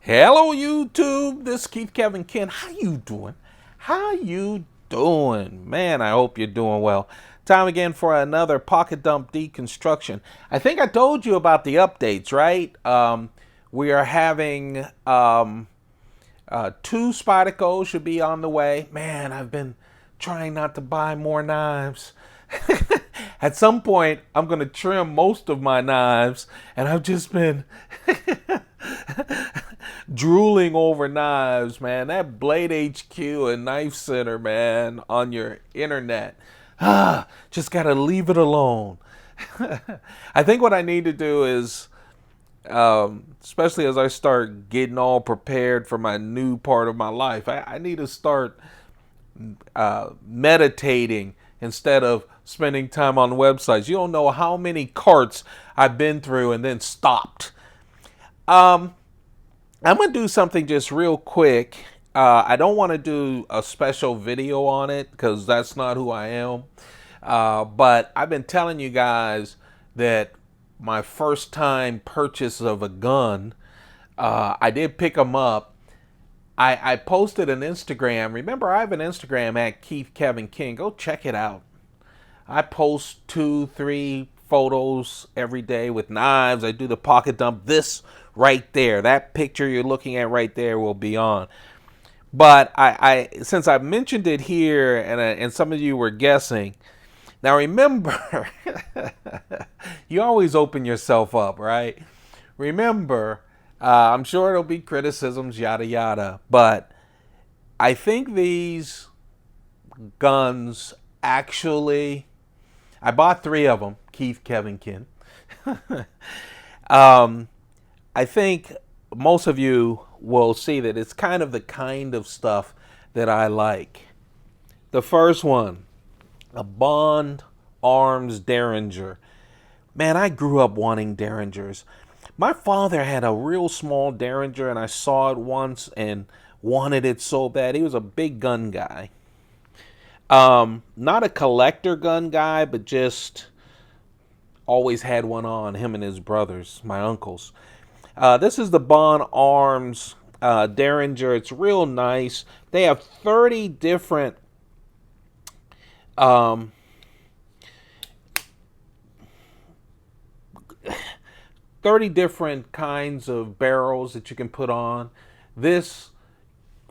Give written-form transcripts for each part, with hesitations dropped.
Hello YouTube, this is Keith Kevin Ken. How you doing? How you doing? Man, I hope you're doing well. Time again for another pocket dump deconstruction. I think I told you about the updates, right? We are having two Spyderco should be on the way. Man, I've been trying not to buy more knives. At some point, I'm going to trim most of my knives, and I've just been drooling over knives, man. That Blade HQ and Knife Center, man, on your internet. Just gotta leave it alone. I think what I need to do is, especially as I start getting all prepared for my new part of my life, I need to start meditating instead of spending time on websites. You don't know how many carts I've been through and then stopped. I'm going to do something just real quick. I don't want to do a special video on it because that's not who I am. But I've been telling you guys that my first time purchase of a gun, I did pick them up. I posted an Instagram. Remember, I have an Instagram at Keith Kevin King. Go check it out. I post 2-3 photos every day with knives. I do the pocket dump. This right there, that picture you're looking at right there will be on. But I since I mentioned it here and some of you were guessing, now remember, you always open yourself up, right? Remember, I'm sure it'll be criticisms, yada yada, but I think these guns actually, I bought 3 of them, Keith Kevin Kin. I think most of you will see that it's kind of stuff that I like. The first one, a Bond Arms Derringer. Man, I grew up wanting Derringers. My father had a real small Derringer, and I saw it once and wanted it so bad. He was a big gun guy. Not a collector gun guy, but just always had one on, him and his brothers, my uncles. This is the Bond Arms Derringer. It's real nice. They have 30 different um, 30 different kinds of barrels that you can put on. This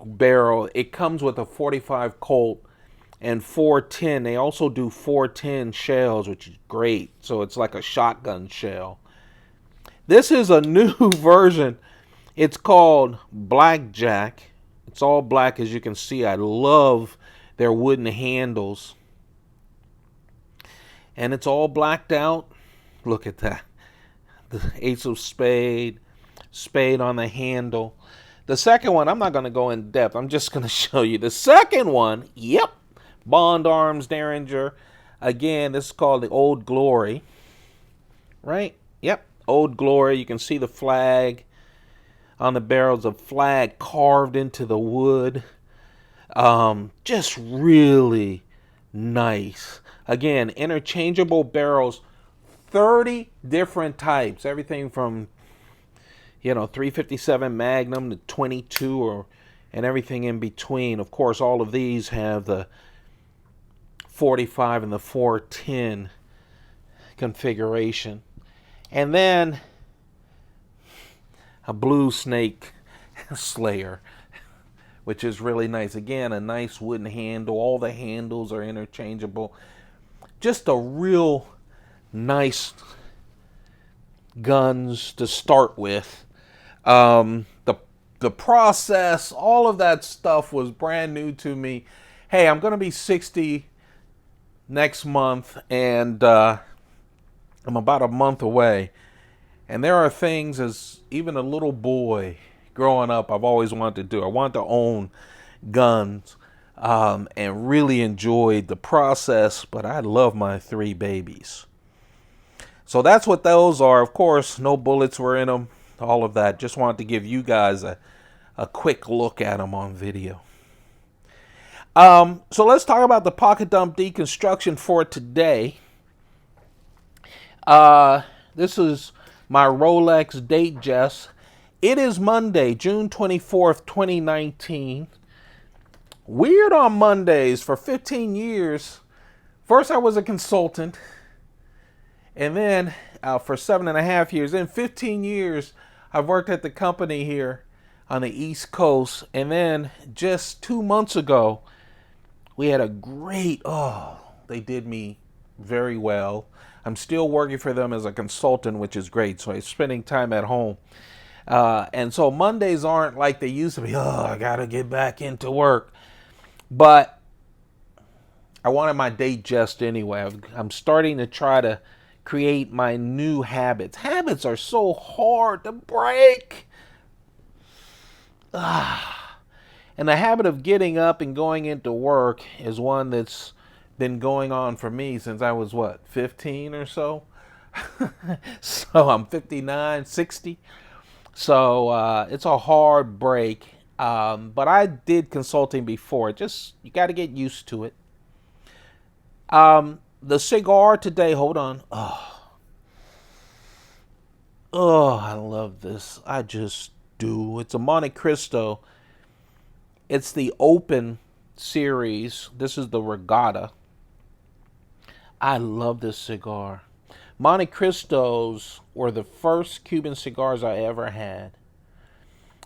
barrel, it comes with a 45 Colt and 410. They also do 410 shells, which is great. So it's like a shotgun shell. This is a new version. It's called Blackjack. It's all black, as you can see. I love their wooden handles. And it's all blacked out. Look at that. The Ace of Spade. Spade on the handle. The second one, I'm not going to go in depth. I'm just going to show you. The second one, yep. Bond Arms Derringer. Again, this is called the Old Glory. Right? Yep. Old Glory. You can see the flag on the barrels, a flag carved into the wood. Just really nice. Again, interchangeable barrels, 30 different types. Everything from, 357 Magnum to 22 and everything in between. Of course, all of these have the 45 and the 410 configuration. And then a Blue Snake Slayer, which is really nice. Again, a nice wooden handle. All the handles are interchangeable. Just a real nice guns to start with. The process, all of that stuff was brand new to me. Hey, I'm going to be 60 next month, and I'm about a month away. And there are things, as even a little boy growing up, I've always wanted to do. I wanted to own guns and really enjoyed the process, but I love my 3 babies. So that's what those are. Of course, no bullets were in them, all of that. Just wanted to give you guys a quick look at them on video. So let's talk about the pocket dump deconstruction for today. This is my Rolex Datejust It is Monday, June 24th, 2019. Weird on Mondays. For 15 years, first I was a consultant, and then for 7.5 years. In 15 years, I've worked at the company here on the East Coast. And then just 2 months ago, we had a great, they did me very well. I'm still working for them as a consultant, which is great. So I'm spending time at home. And so Mondays aren't like they used to be. I got to get back into work. But I wanted my day just anyway. I'm starting to try to create my new habits. Habits are so hard to break. And the habit of getting up and going into work is one that's been going on for me since I was, 15 or so? So I'm 59, 60. So it's a hard break. But I did consulting before. You got to get used to it. The cigar today, hold on. I love this. I just do. It's a Monte Cristo. It's the Open series. This is the Regatta. I love this cigar. Monte Cristos were the first Cuban cigars I ever had.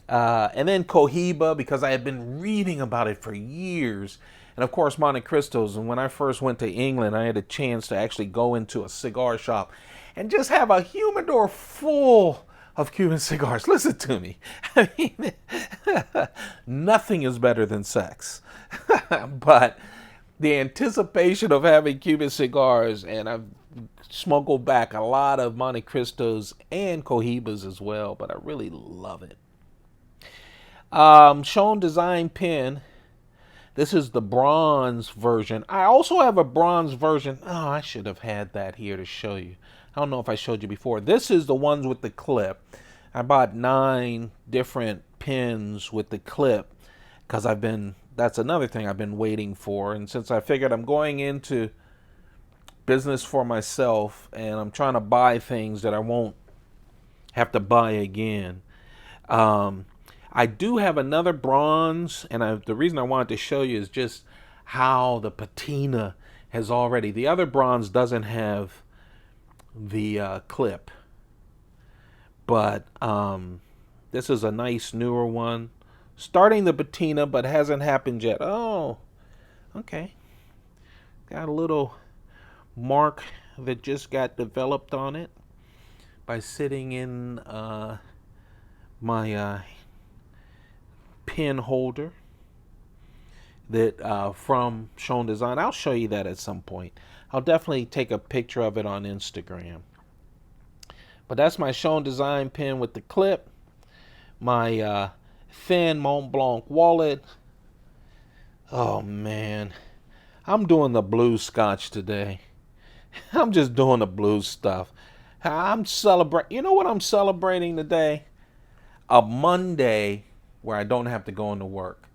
And then Cohiba, because I had been reading about it for years. And of course, Monte Cristos. And when I first went to England, I had a chance to actually go into a cigar shop and just have a humidor full of Cuban cigars. Listen to me. I mean, nothing is better than sex. But the anticipation of having Cuban cigars, and I've smuggled back a lot of Monte Cristos and Cohibas as well, but I really love it. Shown design pen. This is the bronze version. I also have a bronze version. I should have had that here to show you. I don't know if I showed you before. This is the ones with the clip. I bought 9 different pins with the clip because that's another thing I've been waiting for. And since I figured I'm going into business for myself and I'm trying to buy things that I won't have to buy again. I do have another bronze, and the reason I wanted to show you is just how the patina has already. The other bronze doesn't have the clip, but this is a nice newer one. Starting the patina, but hasn't happened yet. Oh, okay. Got a little mark that just got developed on it by sitting in my pin holder that from Shown Design. I'll show you that at some point. I'll definitely take a picture of it on Instagram. But that's my Shown Design pin with the clip. My thin Mont Blanc wallet. Oh man, I'm doing the blue scotch today. I'm just doing the blue stuff. I'm celebrating. You know what I'm celebrating today? A Monday where I don't have to go into work.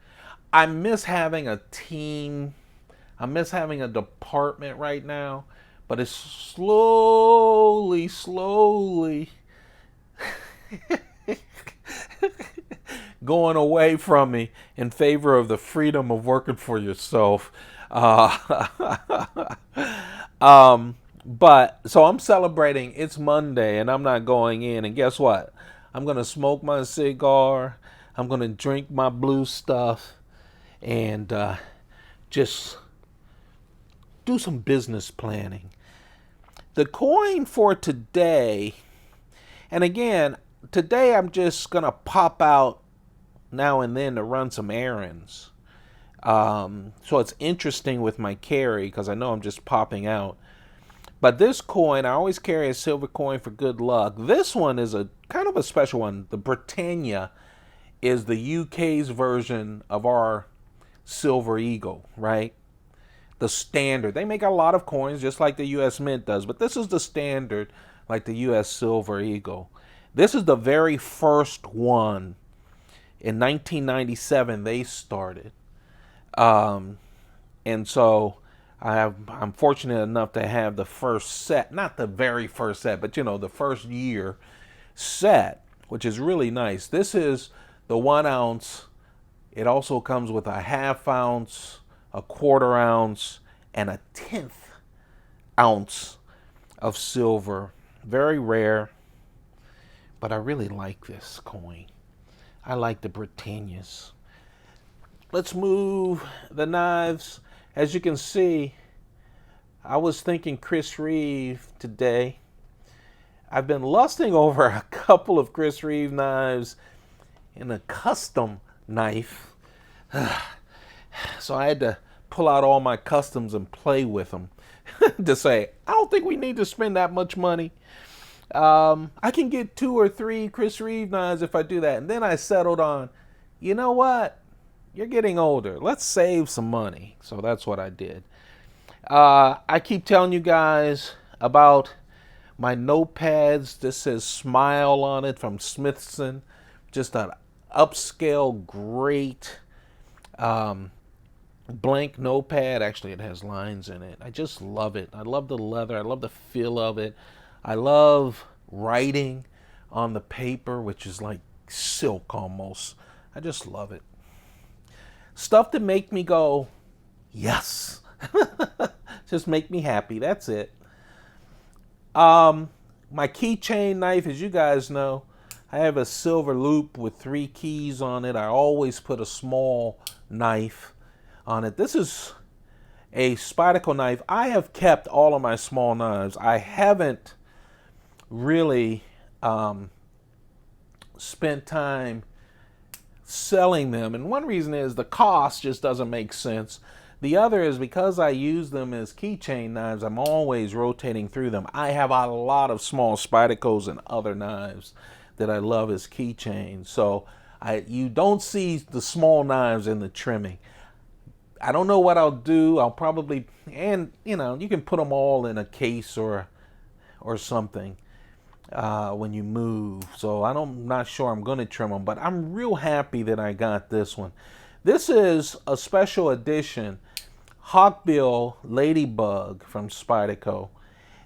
I miss having a team. I miss having a department right now, but it's slowly going away from me in favor of the freedom of working for yourself. But so I'm celebrating. It's Monday and I'm not going in. And guess what? I'm going to smoke my cigar. I'm going to drink my blue stuff and just do some business planning. The coin for today, and again, today I'm just going to pop out now and then to run some errands. So it's interesting with my carry because I know I'm just popping out. But this coin, I always carry a silver coin for good luck. This one is a kind of a special one. The Britannia is the UK's version of our Silver Eagle, right? The standard. They make a lot of coins just like the US Mint does, but this is the standard like the US Silver Eagle. This is the very first one. In 1997 they started. And so I'm fortunate enough to have the first set, not the very first set, but the first year set which is really nice. This is the 1 ounce. It also comes with a 1/2 ounce, a 1/4 ounce, and a 1/10 ounce of silver. Very rare, but I really like this coin. I like the Britannias. Let's move the knives. As you can see, I was thinking Chris Reeve today. I've been lusting over a couple of Chris Reeve knives in a custom knife. So I had to pull out all my customs and play with them to say, I don't think we need to spend that much money. I can get 2 or 3 Chris Reeve knives if I do that. And then I settled on, you know what? You're getting older. Let's save some money. So that's what I did. I keep telling you guys about my notepads. This says Smile on it from Smithson. Just an upscale, great blank notepad. Actually, it has lines in it. I just love it. I love the leather. I love the feel of it. I love writing on the paper, which is like silk almost. I just love it. Stuff to make me go, yes. Just make me happy. That's it. My keychain knife, as you guys know, I have a silver loop with 3 keys on it. I always put a small knife on it. This is a Spyderco knife. I have kept all of my small knives. I haven't really spent time selling them, and one reason is the cost just doesn't make sense. The other is because I use them as keychain knives, I'm always rotating through them. I have a lot of small Spydercos and other knives that I love as keychains, so you don't see the small knives in the trimming. I don't know what I'll do. I'll probably, and you can put them all in a case or something when you move. So I'm not sure I'm going to trim them, but I'm real happy that I got this one. This is a special edition Hawkbill LadyBug from Spyderco.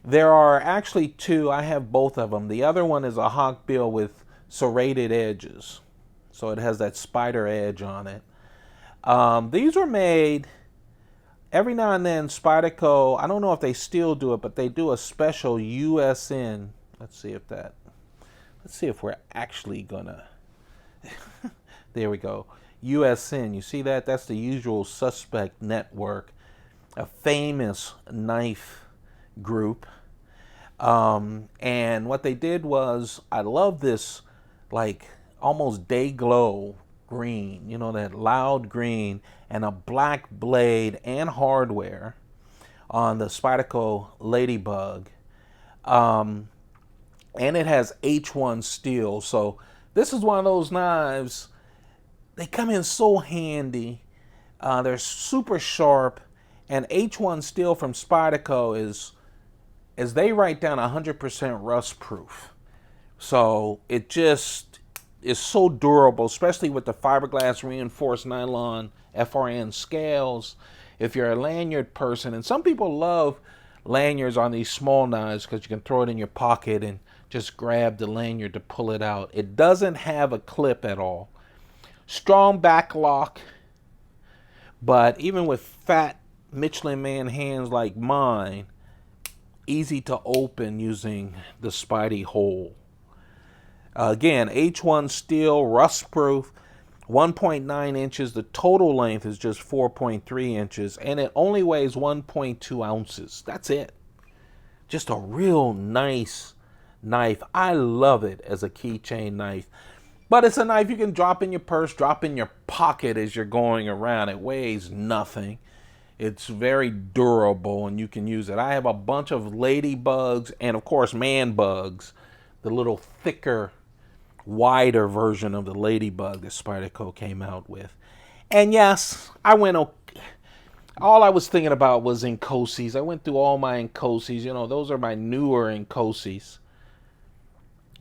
There are actually 2. I have both of them. The other one is a Hawkbill with serrated edges. So it has that spider edge on it. These were made every now and then. Spyderco, I don't know if they still do it, but they do a special USN. Let's see if we're actually gonna. There we go. USN. You see that? That's the Usual Suspect Network, a famous knife group. And what they did was, I love this, like almost day glow green, that loud green, and a black blade and hardware on the Spyderco LadyBug. And it has H1 steel. So this is one of those knives, they come in so handy. They're super sharp, and H1 steel from Spyderco is, as they write down, 100% rust proof. So it just is so durable, especially with the fiberglass reinforced nylon FRN scales. If you're a lanyard person, and some people love lanyards on these small knives because you can throw it in your pocket and just grab the lanyard to pull it out. It doesn't have a clip at all. Strong back lock, but even with fat Michelin Man hands like mine, easy to open using the Spidey hole. Again, H1 steel, rust proof, 1.9 inches. The total length is just 4.3 inches, and it only weighs 1.2 ounces. That's it. Just a real nice knife. I love it as a keychain knife. But it's a knife you can drop in your purse, drop in your pocket as you're going around. It weighs nothing. It's very durable, and you can use it. I have a bunch of LadyBugs and, of course, Man Bugs, the little thicker, wider version of the LadyBug that Spyderco came out with. And yes, I went, all I was thinking about was Inkosis. I went through all my Inkosis. Those are my newer Inkosis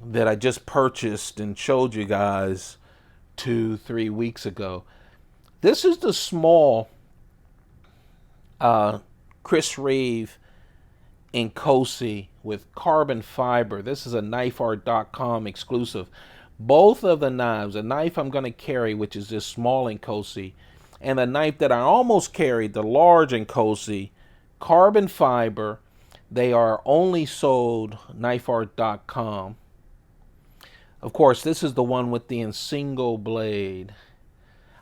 that I just purchased and showed you guys 2-3 weeks ago. This is the small Chris Reeve Inkosi with carbon fiber. This is a knifeart.com exclusive. Both of the knives, the knife I'm going to carry, which is this small Inkosi, and the knife that I almost carried, the large Inkosi, carbon fiber. They are only sold knifeart.com. Of course, this is the one with the single blade.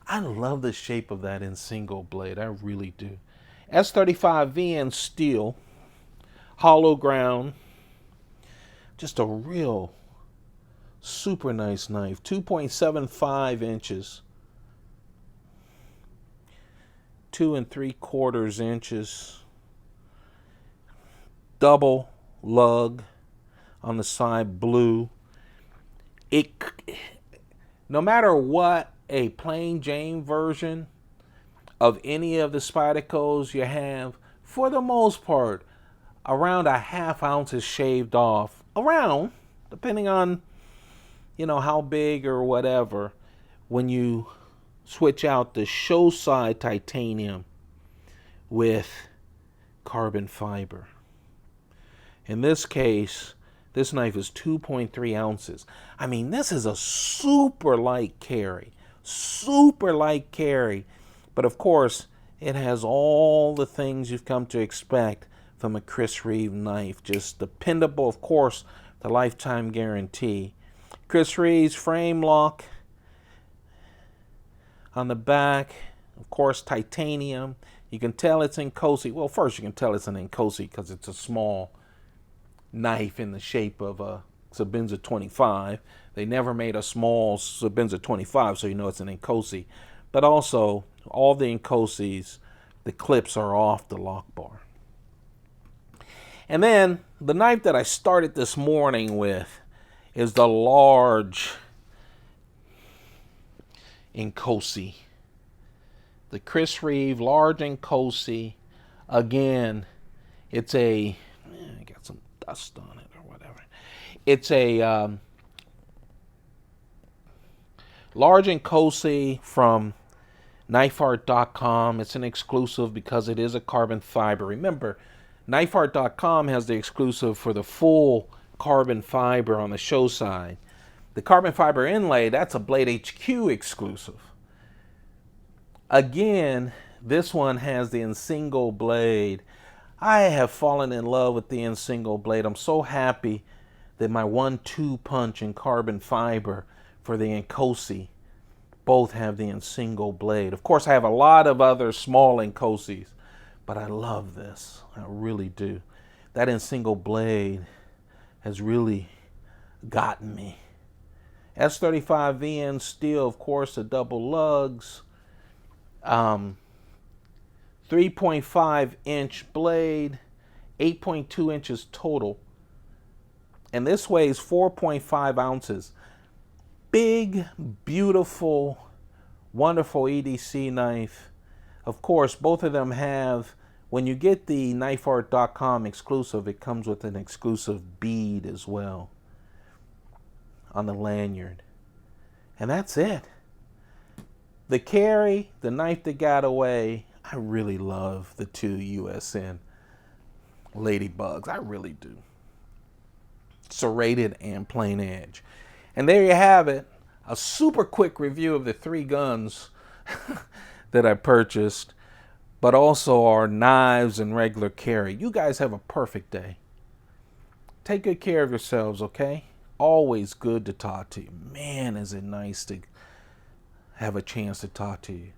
I love the shape of that single blade. I really do. S35VN steel, hollow ground. Just a real super nice knife. 2.75 inches. 2 3/4 inches. Double lug on the side, blue. No matter what a plain Jane version of any of the Spydercos you have, for the most part, around a ½ ounce is shaved off. Around, depending on, how big or whatever, when you switch out the show side titanium with carbon fiber. In this case, this knife is 2.3 ounces. I mean, this is a super light carry. Super light carry. But of course, it has all the things you've come to expect from a Chris Reeve knife. Just dependable, of course, the lifetime guarantee. Chris Reeve's frame lock on the back. Of course, titanium. You can tell it's Inkosi. Well, first you can tell it's an Inkosi because it's a small knife in the shape of a Spyderco 25. They never made a small Spyderco 25, so you know it's an Inkosi. But also, all the Inkosis, the clips are off the lock bar. And then, the knife that I started this morning with is the large Inkosi. The Chris Reeve large Inkosi. Again, it's I got some dust on it or whatever. It's a large Inkosi from knifeart.com. It's an exclusive because it is a carbon fiber. Remember, knifeart.com has the exclusive for the full carbon fiber on the show side. The carbon fiber inlay, that's a Blade HQ exclusive. Again, this one has the single blade. I have fallen in love with the single blade. I'm so happy that my 1-2 punch in carbon fiber for the Inkosi both have the single blade. Of course, I have a lot of other small Inkosis, but I love this. I really do. That single blade has really gotten me. S35VN steel, of course, the double lugs. 3.5 inch blade, 8.2 inches total. And this weighs 4.5 ounces. Big, beautiful, wonderful EDC knife. Of course, both of them have, when you get the knifeart.com exclusive, it comes with an exclusive bead as well on the lanyard. And that's it. The carry, the knife that got away, I really love the two USN LadyBugs. I really do. Serrated and plain edge. And there you have it. A super quick review of the 3 guns that I purchased, but also our knives and regular carry. You guys have a perfect day. Take good care of yourselves, okay? Always good to talk to you. Man, is it nice to have a chance to talk to you.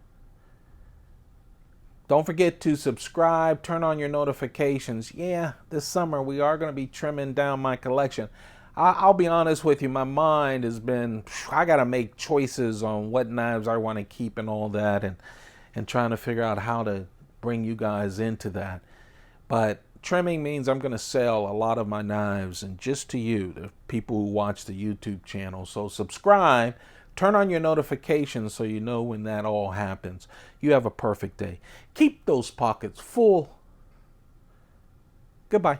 Don't forget to subscribe, turn on your notifications. Yeah, this summer we are going to be trimming down my collection. I'll be honest with you, my mind has been, I got to make choices on what knives I want to keep and all that, and trying to figure out how to bring you guys into that. But trimming means I'm going to sell a lot of my knives, and just to you, the people who watch the YouTube channel. So subscribe. Turn on your notifications so you know when that all happens. You have a perfect day. Keep those pockets full. Goodbye.